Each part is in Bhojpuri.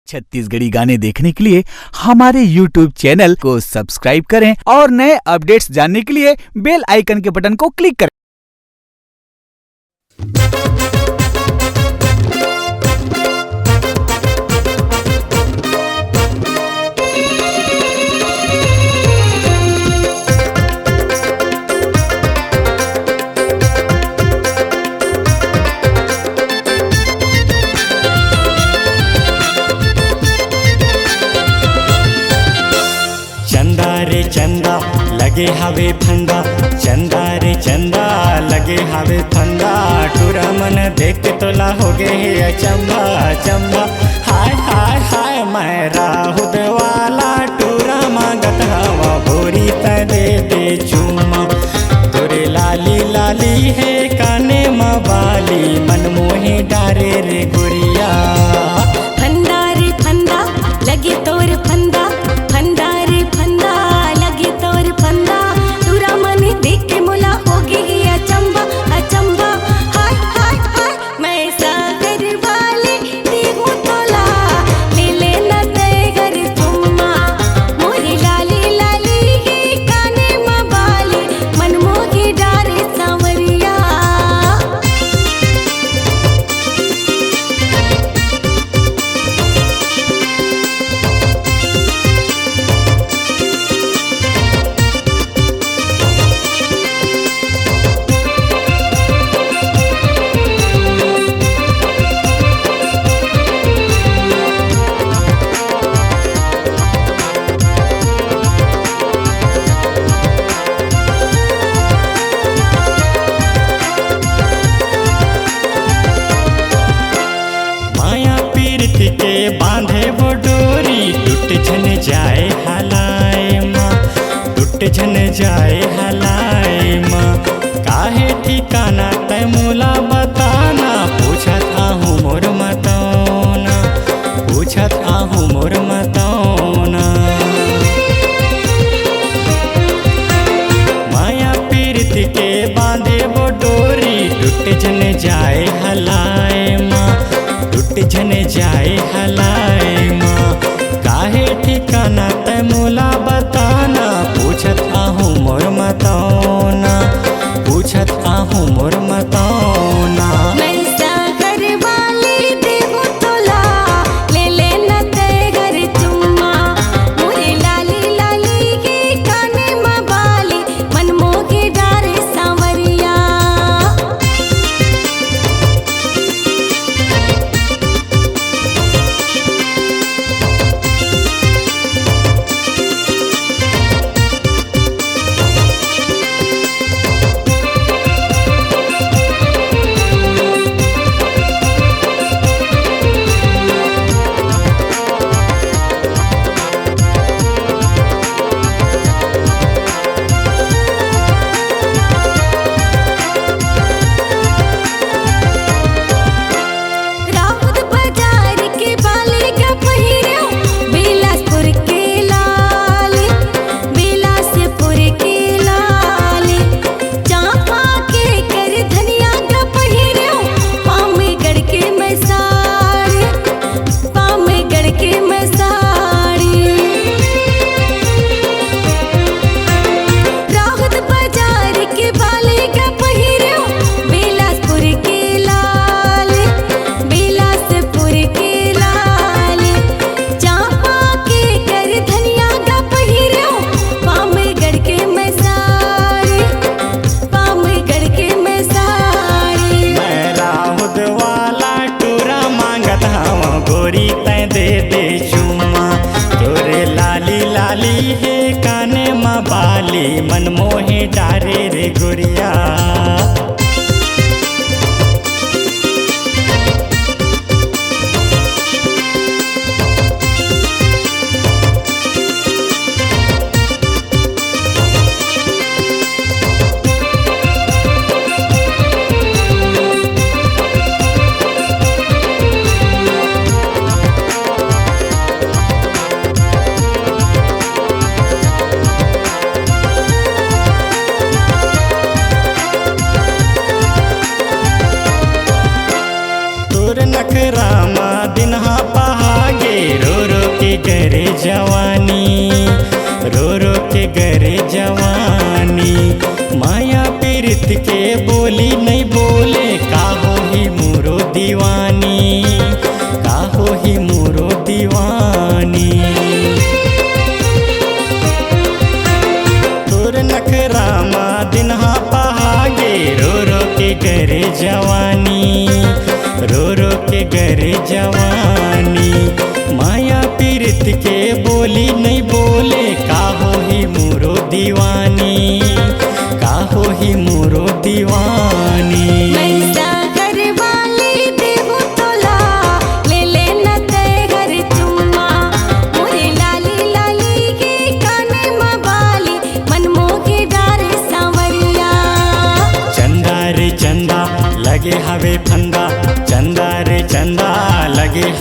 छत्तीसगढ़ी गाने देखने के लिए हमारे YouTube चैनल को सब्सक्राइब करें और नए अपडेट्स जानने के लिए बेल आइकन के बटन को क्लिक करें। चंदा रे चंदा लगे हवे फंदा, चंदा रे चंदा लगे हवे फंदा, टूरा मन देख के तोला हो गए अचंभा अचंभा। हाय हाय हाय मैं राहुल वाला टूरा मांगत हवा भोरी त दे दे चूमा, तोरे लाली लाली है काने मवाली मन मोहे डारे रे गुड़िया। फंदा रे फंदा लगे तोर फंदा, फंदा रे फंदा लगे तोर फंदा, टूरा मनी देख के मोला हो गई अचंबा अचंबा। हाय हाय हाय मैं सागर वाले देहू तोला, ले लेना तय घर चुम्मा, मोरी लाली लाली है काने मवाली मन मोही डारे सांवरिया। माया पीरत के बांधे वो डोरी, टूट झन जाए हलाए माँ, टूट झन जाए हलाए माँ। काहे ठिकाना तय मोला बताना, पूछत आहूँ मोर मतौना, पूछत आहूँ मोर मतौना। माया पीरत के बांधे वो डोरी, टूट झन जाए हलाए माँ, टूट झन जाए हलाए माँ। काहे ठिकाना तय मोला बताना, पूछत आहूँ मोर मतौना, पूछत आहूँ मोर मतौना। मैं सागर वाली देहू तोला, ले लेना तय घर चुम्मा,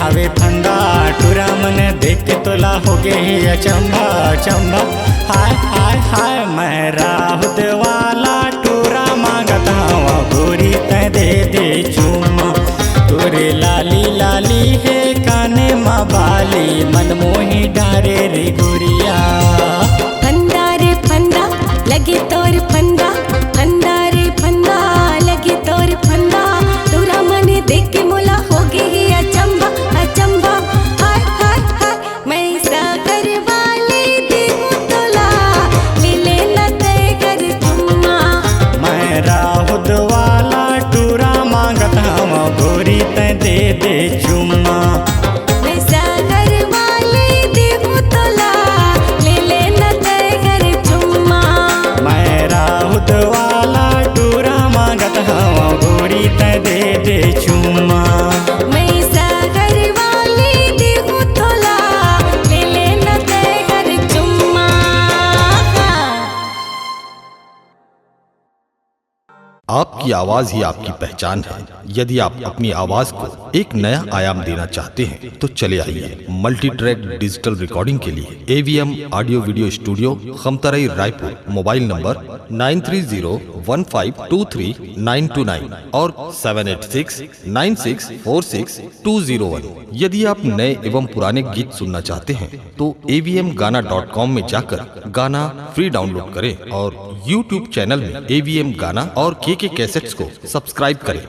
हवे फंदा टूरा मन देख के तोला हो गे हे अचंभा अचंभा। हाय हाय हाय मैं राहुत वाला टूरा मांगत हवा गोरी तै दे दे चुम्मा। तोरे लाली लाली है काने माँ बाली मनमोही डारे रे गोरिया। फंदा रे फंदा लगे तोर फंदा, फंदा रे फंदा लगे तोर फंदा तोरा मन देख के मोला हो गे हे अचंभा अचंभा। हाय हाय हाय मैं सागर वाली देहूं तोला ले लेना तय कर चुम्मा। मैं राहुत वाला टूरा मांगत हवा गोरी तै दे दे चुम्मा। मैं सागर वाली देहूं तोला ले लेना तय कर चुम्मा। मैं राहुत वाला टूरा मांगत हवा गोरी तै दे दे चुम्मा। मैं सागर वाली देहूं तोला ले लेना तय कर चुम्मा। आपकी आवाज ही आपकी पहचान है। यदि आप अपनी आवाज को एक नया आयाम देना चाहते हैं तो चले आइए मल्टी ट्रैक डिजिटल रिकॉर्डिंग के लिए AVM audio video studio Khamtarai Raipur. Mobile number 9301523929 और 7869646201। यदि आप नए एवं पुराने गीत सुनना चाहते हैं तो avmgana.com में जाकर गाना फ्री डाउनलोड करें और YouTube चैनल में AVM गाना और KK कैसेट्स को सब्सक्राइब करें।